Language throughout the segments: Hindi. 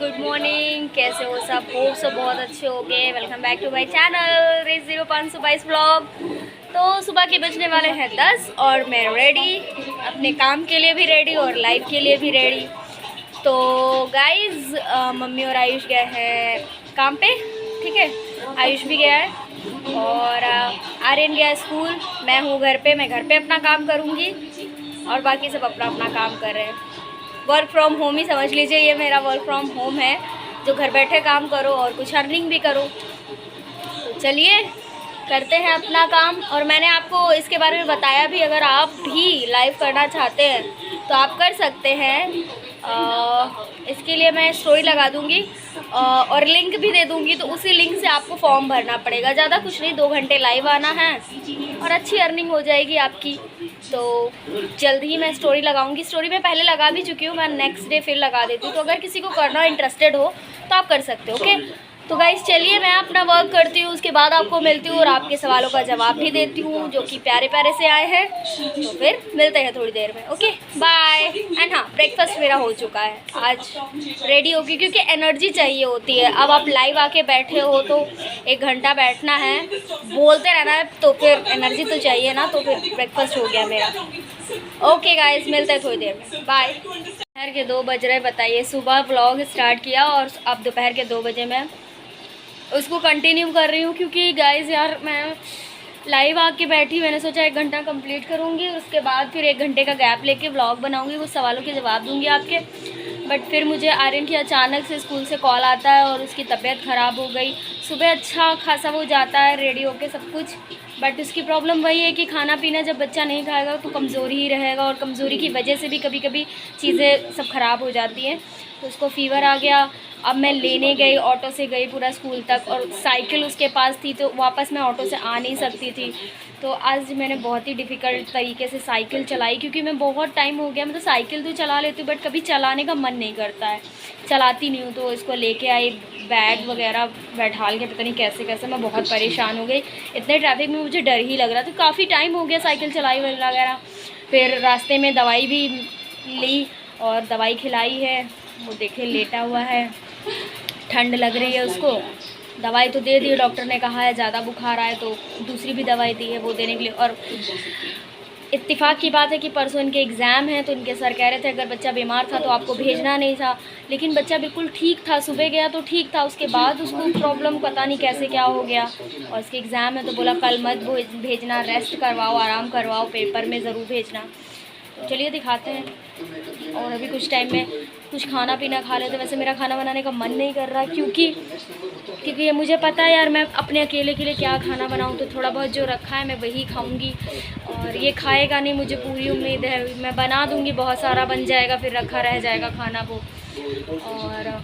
Good morning. कैसे हो सब? होप सब बहुत अच्छे हो गए। Welcome back to my channel race 0522 vlog. तो सुबह के बजने वाले हैं 10 और मैं रेडी, अपने काम के लिए भी रेडी और लाइव के लिए भी रेडी। तो गाइज मम्मी और आयुष गए हैं काम पे, ठीक है। आयुष भी गया है और आर्यन गया है स्कूल। मैं हूँ घर पे, मैं घर पे अपना काम करूँगी और बाकी सब अपना अपना काम कर रहे हैं। वर्क फ्रॉम होम ही समझ लीजिए, ये मेरा वर्क फ्रॉम होम है जो घर बैठे काम करो और कुछ अर्निंग भी करो। तो चलिए करते हैं अपना काम। और मैंने आपको इसके बारे में बताया भी, अगर आप भी लाइव करना चाहते हैं तो आप कर सकते हैं। इसके लिए मैं स्टोरी लगा दूंगी और लिंक भी दे दूंगी, तो उसी लिंक से आपको फॉर्म भरना पड़ेगा। ज़्यादा कुछ नहीं, 2 घंटे लाइव आना है और अच्छी अर्निंग हो जाएगी आपकी। तो जल्द ही मैं स्टोरी लगाऊंगी। स्टोरी मैं पहले लगा भी चुकी हूँ, मैं नेक्स्ट डे फिर लगा देती हूँ। तो अगर किसी को करना इंटरेस्टेड हो तो आप कर सकते हो, ओके। तो गाइस चलिए मैं अपना वर्क करती हूँ, उसके बाद आपको मिलती हूँ और आपके सवालों का जवाब भी देती हूँ जो कि प्यारे प्यारे से आए हैं। तो फिर मिलते हैं थोड़ी देर में, ओके बाय। एंड हाँ, ब्रेकफास्ट मेरा हो चुका है, आज रेडी होगी क्योंकि एनर्जी चाहिए होती है। अब आप लाइव आके बैठे हो तो 1 घंटा बैठना है, बोलते रहना है, तो फिर एनर्जी तो चाहिए ना। तो फिर ब्रेकफास्ट हो गया मेरा, ओके गाइस मिलते हैं थोड़ी देर में, बाय। दोपहर के 2 बज रहे, बताइए। सुबह व्लॉग स्टार्ट किया और अब दोपहर के 2 बजे मैं उसको कंटिन्यू कर रही हूँ क्योंकि गाइस यार मैं लाइव आके बैठी, मैंने सोचा 1 घंटा कंप्लीट करूँगी, उसके बाद फिर 1 घंटे का गैप लेके व्लॉग बनाऊँगी, कुछ सवालों के जवाब दूँगी आपके। बट फिर मुझे आर्यन की अचानक से स्कूल से कॉल आता है और उसकी तबीयत ख़राब हो गई। सुबह अच्छा खासा वो जाता है रेडी होके सब कुछ, बट उसकी प्रॉब्लम वही है कि खाना पीना जब बच्चा नहीं खाएगा तो कमज़ोरी ही रहेगा और कमज़ोरी की वजह से भी कभी कभी चीज़ें सब ख़राब हो जाती हैं। तो उसको फ़ीवर आ गया। अब मैं लेने गई, ऑटो से गई पूरा स्कूल तक और साइकिल उसके पास थी तो वापस मैं ऑटो से आ नहीं सकती थी। तो आज मैंने बहुत ही डिफ़िकल्ट तरीके से साइकिल चलाई क्योंकि मैं बहुत टाइम हो गया, मैं तो साइकिल तो चला लेती हूँ बट कभी चलाने का मन नहीं करता है, चलाती नहीं हूँ। तो इसको लेके आई, बैग वगैरह बैठाल के, पता नहीं कैसे कैसे मैं बहुत परेशान हो गई। इतने ट्रैफिक में मुझे डर ही लग रहा था, काफ़ी टाइम हो गया साइकिल चलाई वगैरह। फिर रास्ते में दवाई भी ली और दवाई खिलाई है, वो देखे लेटा हुआ है, ठंड लग रही है उसको। दवाई तो दे दी, डॉक्टर ने कहा है ज़्यादा बुखार आए तो दूसरी भी दवाई दी है वो देने के लिए। और इत्तेफाक की बात है कि परसों इनके एग्ज़ाम हैं तो इनके सर कह रहे थे अगर बच्चा बीमार था तो आपको भेजना नहीं था, लेकिन बच्चा बिल्कुल ठीक था। सुबह गया तो ठीक था, उसके बाद उसको प्रॉब्लम पता नहीं कैसे क्या हो गया और उसके एग्ज़ाम है तो बोला कल मत भेजना, रेस्ट करवाओ, आराम करवाओ, पेपर में ज़रूर भेजना। चलिए दिखाते हैं। और अभी कुछ टाइम में कुछ खाना पीना खा लेते। वैसे मेरा खाना बनाने का मन नहीं कर रहा क्योंकि ये मुझे पता है यार मैं अपने अकेले के लिए क्या खाना बनाऊं, तो थोड़ा बहुत जो रखा है मैं वही खाऊंगी और ये खाएगा नहीं, मुझे पूरी उम्मीद है। मैं बना दूंगी, बहुत सारा बन जाएगा, फिर रखा रह जाएगा खाना वो। और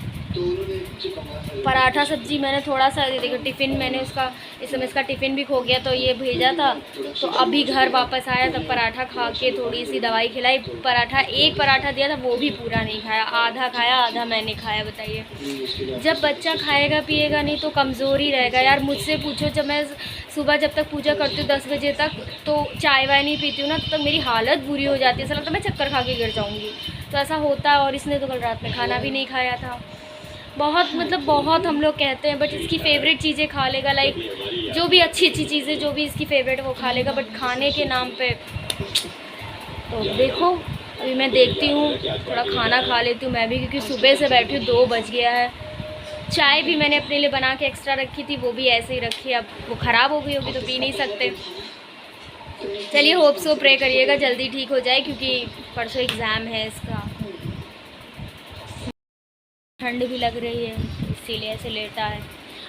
पराठा सब्जी मैंने थोड़ा सा, देखो टिफ़िन मैंने उसका, इस समय इसका टिफ़िन भी खो गया तो ये भेजा था, तो अभी घर वापस आया तब पराठा खा के थोड़ी सी दवाई खिलाई। पराठा, एक पराठा दिया था वो भी पूरा नहीं खाया, आधा खाया आधा मैंने खाया। बताइए, जब बच्चा खाएगा पिएगा नहीं तो कमज़ोर ही रहेगा यार। मुझसे पूछो, जब मैं सुबह जब तक पूजा करती हूँ 10 बजे तक, तो चाय वाय नहीं पीती हूँ ना, तो मेरी हालत बुरी हो जाती है, ऐसा लगता है मैं चक्कर खा के गिर जाऊँगी। तो ऐसा होता है। और इसने तो कल रात में खाना भी नहीं खाया था। बहुत मतलब बहुत हम लोग कहते हैं, बट इसकी फेवरेट चीज़ें खा लेगा, लाइक जो भी अच्छी अच्छी चीज़ें जो भी इसकी फेवरेट है वो खा लेगा, बट खाने के नाम पे तो देखो। अभी मैं देखती हूँ, थोड़ा खाना खा लेती हूँ मैं भी क्योंकि सुबह से बैठी हूँ, 2 बज गया है। चाय भी मैंने अपने लिए बना के एक्स्ट्रा रखी थी, वो भी ऐसे ही रखी है। अब वो ख़राब हो गई होगी तो पी नहीं सकते। चलिए होप सो, प्रे करिएगा जल्दी ठीक हो जाए क्योंकि परसों एग्ज़ाम है इसका। ठंड भी लग रही है इसीलिए ऐसे लेटा है।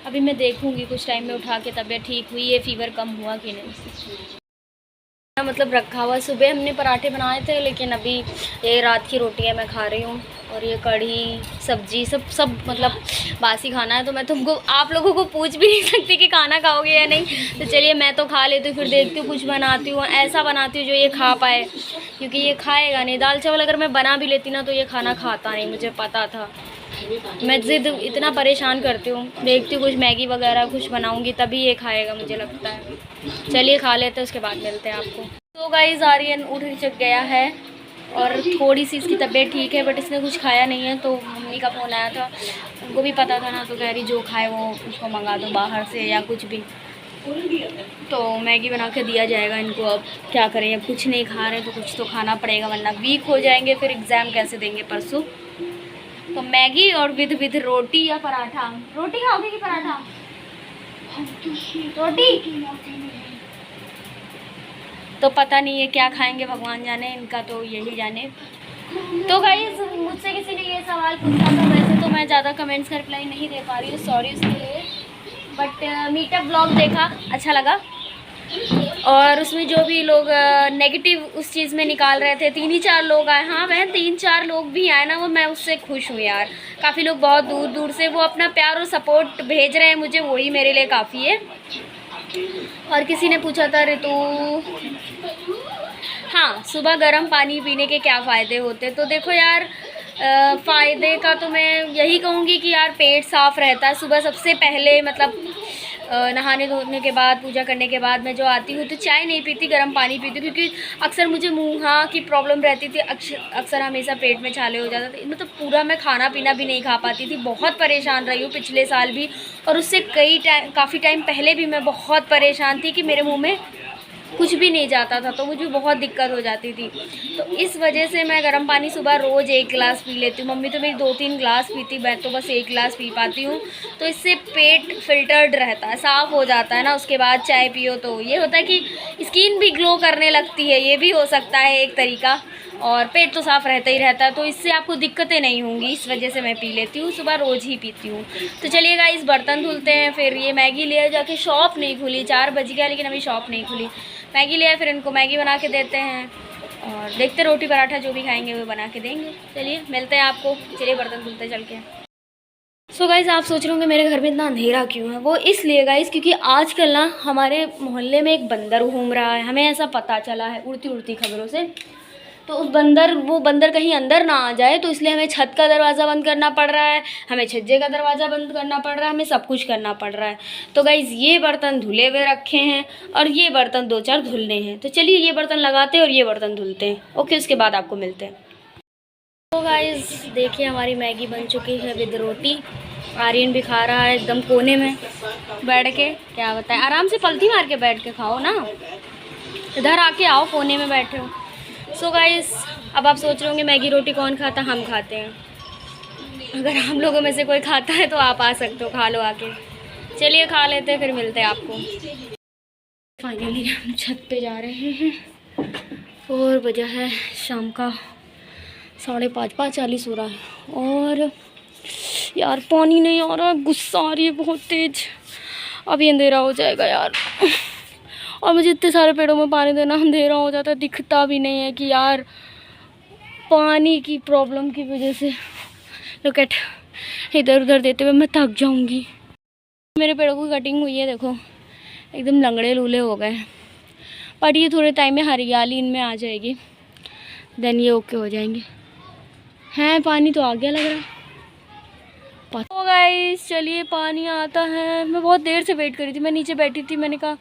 अभी मैं देखूंगी कुछ टाइम में उठा के तबीयत ठीक हुई है, फीवर कम हुआ कि नहीं। मतलब रखा हुआ, सुबह हमने पराठे बनाए थे लेकिन अभी ये रात की रोटियां मैं खा रही हूँ और ये कढ़ी सब्जी सब मतलब बासी खाना है। तो मैं तुमको, आप लोगों को पूछ भी नहीं सकती कि खाना खाओगे या नहीं। तो चलिए मैं तो खा लेती हूँ, फिर देखती हूँ कुछ बनाती हूँ, ऐसा बनाती हूँ जो ये खा पाए क्योंकि ये खाएगा नहीं। दाल चावल अगर मैं बना भी लेती ना तो ये खाना खाता नहीं, मुझे पता था। मैं ज़िद इतना परेशान करती हूँ। देखती हूँ कुछ मैगी वगैरह कुछ बनाऊँगी तभी ये खाएगा मुझे लगता है। चलिए खा लेते हैं, उसके बाद मिलते हैं आपको। तो गाइस आर्यन उठ चुक गया है और थोड़ी सी इसकी तबीयत ठीक है बट इसने कुछ खाया नहीं है, तो मम्मी का फ़ोन आया था, उनको भी पता था ना, तो कह रही जो खाए वो उसको मंगा दो बाहर से या कुछ भी। तो मैगी बना के दिया जाएगा इनको। अब क्या करें, अब कुछ नहीं खा रहे तो कुछ तो खाना पड़ेगा, वरना वीक हो जाएंगे, फिर एग्ज़ाम कैसे देंगे परसों। तो मैगी और विद रोटी या पराठा। रोटी खाओगे कि पराठा? रोटी। तो पता नहीं है क्या खाएंगे, भगवान जाने, इनका तो यही जाने। तो गाइस मुझसे किसी ने ये सवाल पूछा था, वैसे तो मैं ज़्यादा कमेंट्स का रिप्लाई नहीं दे पा रही हूँ, सॉरी उसके लिए, बट मीटअप ब्लॉग देखा, अच्छा लगा। और उसमें जो भी लोग नेगेटिव उस चीज़ में निकाल रहे थे, 3 ही 4 लोग आए। हाँ बहन, 3-4 लोग भी आए ना, वो मैं उससे खुश हूँ यार। काफ़ी लोग बहुत दूर दूर से वो अपना प्यार और सपोर्ट भेज रहे हैं मुझे, वही मेरे लिए काफ़ी है। और किसी ने पूछा था ऋतु, हाँ सुबह गर्म पानी पीने के क्या फ़ायदे होते, तो देखो यार फ़ायदे का तो मैं यही कहूँगी कि यार पेट साफ़ रहता है सुबह सबसे पहले, मतलब नहाने धोने के बाद, पूजा करने के बाद मैं जो आती हूँ तो चाय नहीं पीती, गर्म पानी पीती हूँ, क्योंकि अक्सर मुझे मुँहा की प्रॉब्लम रहती थी, अक्सर हमेशा पेट में छाले हो जाता था, मतलब पूरा मैं खाना पीना भी नहीं खा पाती थी, बहुत परेशान रही हूँ पिछले साल भी, और उससे काफ़ी टाइम पहले भी मैं बहुत परेशान थी कि मेरे मुँह में कुछ भी नहीं जाता था, तो मुझे बहुत दिक्कत हो जाती थी। तो इस वजह से मैं गर्म पानी सुबह रोज़ 1 गिलास पी लेती हूँ। मम्मी तो मेरी 2-3 गिलास पीती, मैं तो बस 1 गिलास पी पाती हूँ। तो इससे पेट फिल्टर्ड रहता है, साफ़ हो जाता है ना। उसके बाद चाय पियो तो ये होता है कि स्किन भी ग्लो करने लगती है, ये भी हो सकता है एक तरीका, और पेट तो साफ़ रहता ही रहता है, तो इससे आपको दिक्कतें नहीं होंगी, इस वजह से मैं पी लेती हूँ, सुबह रोज़ ही पीती हूँ। तो चलिए गाइस बर्तन धुलते हैं, फिर ये मैगी ले जाके, शॉप नहीं खुली, 4 बज गया लेकिन अभी शॉप नहीं खुली, मैगी ले आए, फिर इनको मैगी बना के देते हैं, और देखते रोटी पराठा जो भी खाएंगे वो बना के देंगे। चलिए मिलते हैं आपको, चलिए बर्तन धुलते चल के। सो गाइज़ आप सोच रहे होंगे मेरे घर में इतना अंधेरा क्यों है, वो इसलिए गाइज़ क्योंकि आजकल ना हमारे मोहल्ले में एक बंदर घूम रहा है, हमें ऐसा पता चला है उड़ती उड़ती खबरों से। तो वो बंदर कहीं अंदर ना आ जाए, तो इसलिए हमें छत का दरवाज़ा बंद करना पड़ रहा है, हमें छज्जे का दरवाज़ा बंद करना पड़ रहा है, हमें सब कुछ करना पड़ रहा है। तो गाइज़ ये बर्तन धुले हुए रखे हैं और ये बर्तन 2-4 धुलने हैं, तो चलिए ये बर्तन लगाते हैं और ये बर्तन धुलते हैं। ओके, उसके बाद आपको मिलते हैं। तो गाइज़ देखिए हमारी मैगी बन चुकी है विद रोटी, आर्यन भी खा रहा है एकदम कोने में बैठ के। क्या बताएं, आराम से पलथी मार के बैठ के खाओ ना, इधर आके आओ, कोने में बैठे हो। सो गाइस अब आप सोच रहे होंगे मैगी रोटी कौन खाता, हम खाते हैं। अगर हम लोगों में से कोई खाता है तो आप आ सकते हो, खा लो आके। चलिए खा लेते हैं, फिर मिलते हैं आपको। फाइनली हम छत पे जा रहे हैं और बजा है शाम का 5:30 हो रहा है, और यार पानी नहीं आ रहा, गुस्सा आ रही है बहुत तेज, अभी अंधेरा हो जाएगा यार। और मुझे इतने सारे पेड़ों में पानी देना, अंधेरा हो जाता है, दिखता भी नहीं है कि यार पानी की प्रॉब्लम की वजह से लुक एट, इधर उधर देते हुए मैं थक जाऊंगी। मेरे पेड़ों की कटिंग हुई है, देखो एकदम लंगड़े लूले हो गए, बट ये थोड़े टाइम में हरियाली इनमें आ जाएगी, देन ये ओके हो जाएंगे। हैं पानी तो आ गया लग रहा है। तो गाइस चलिए पानी आता है, मैं बहुत देर से वेट करी थी, मैं नीचे बैठी थी, मैंने कहा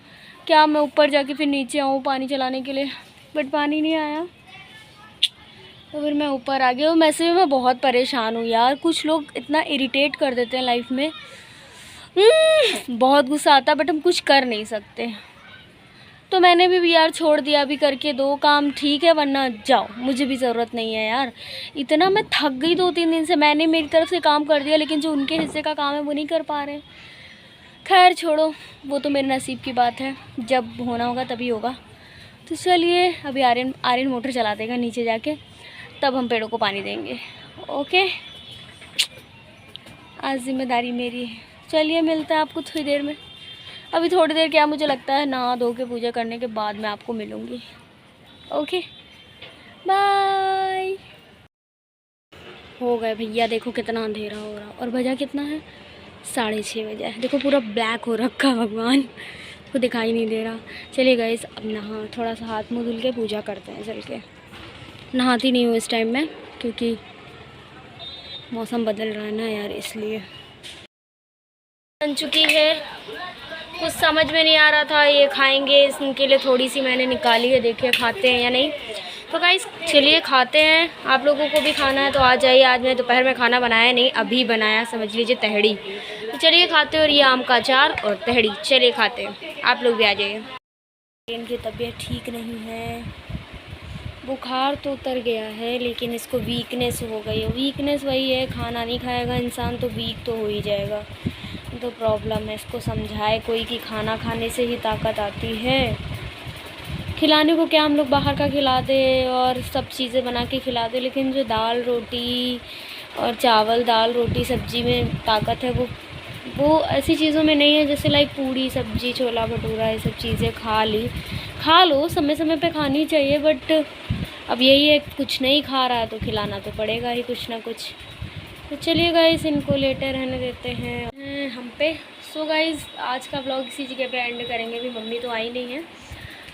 क्या मैं ऊपर जाके फिर नीचे आऊँ पानी चलाने के लिए, बट पानी नहीं आया, तो फिर मैं ऊपर आ गई। और वैसे भी मैं बहुत परेशान हूँ यार, कुछ लोग इतना इरिटेट कर देते हैं लाइफ में, बहुत गुस्सा आता है, बट हम कुछ कर नहीं सकते। तो मैंने भी यार छोड़ दिया, अभी करके 2 काम ठीक है, वरना जाओ, मुझे भी ज़रूरत नहीं है यार। इतना मैं थक गई 2-3 दिन से, मैंने मेरी तरफ से काम कर दिया, लेकिन जो उनके हिस्से का काम है वो नहीं कर पा रहे। खैर छोड़ो, वो तो मेरे नसीब की बात है, जब होना होगा तभी होगा। तो चलिए अभी आर्यन मोटर चला देगा नीचे जाके, तब हम पेड़ों को पानी देंगे। ओके, आज जिम्मेदारी मेरी है। चलिए मिलता है आपको थोड़ी देर में, अभी थोड़ी देर क्या, मुझे लगता है नहा धो के पूजा करने के बाद मैं आपको मिलूँगी। Okay bye. हो गए भैया, देखो कितना अंधेरा हो रहा, और बजा कितना है, 6:30 बजे है, देखो पूरा ब्लैक हो रखा, भगवान को दिखाई नहीं दे रहा। चलिए गाइस अब नहा, थोड़ा सा हाथ मुँह धुल के पूजा करते हैं चल के। नहाती नहीं हूँ इस टाइम में, क्योंकि मौसम बदल रहा है ना यार, इसलिए। बन चुकी है, कुछ समझ में नहीं आ रहा था ये खाएंगे, इसके लिए थोड़ी सी मैंने निकाली है, देखिए खाते हैं या नहीं। तो गाइस चलिए खाते हैं, आप लोगों को भी खाना है तो आ जाइए। आज मैं दोपहर में खाना बनाया नहीं, अभी बनाया, समझ लीजिए तहड़ी। तो चलिए खाते हैं, और ये आम का अचार और तहड़ी। चलिए खाते हैं, आप लोग भी आ जाइए। इनकी तबीयत ठीक नहीं है, बुखार तो उतर गया है लेकिन इसको वीकनेस हो गई है। वीकनेस वही है, खाना नहीं खाएगा इंसान तो वीक तो हो ही जाएगा। तो प्रॉब्लम है, इसको समझाए कोई कि खाना खाने से ही ताकत आती है। खिलाने को क्या हम लोग बाहर का खिला दे और सब चीज़ें बना के खिला दे, लेकिन जो दाल रोटी और चावल दाल रोटी सब्ज़ी में ताकत है वो ऐसी चीज़ों में नहीं है। जैसे लाइक पूड़ी सब्ज़ी छोला भटूरा ये सब चीज़ें खा लो, समय समय पे खानी चाहिए। बट अब यही है, कुछ नहीं खा रहा है तो खिलाना तो पड़ेगा ही कुछ ना कुछ। तो चलिए गाइस, इनको लेटे रहने देते हैं हम पे। सो गाइस, आज का व्लॉग इसी जगह पे एंड करेंगे। भी मम्मी तो आई नहीं है,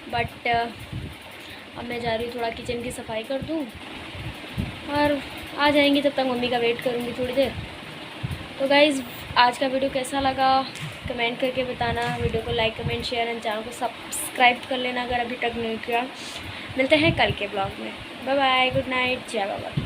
बट अब मैं जा रही हूँ, थोड़ा किचन की सफाई कर दूँ और आ जाएंगी। तब तक मम्मी का वेट करूँगी थोड़ी देर। तो गाइज़, आज का वीडियो कैसा लगा कमेंट करके बताना। वीडियो को like comment share and channel को सब्सक्राइब कर लेना अगर अभी तक नहीं किया। मिलते हैं कल के ब्लॉग में। बाय बाय, गुड नाइट, जय बाबा।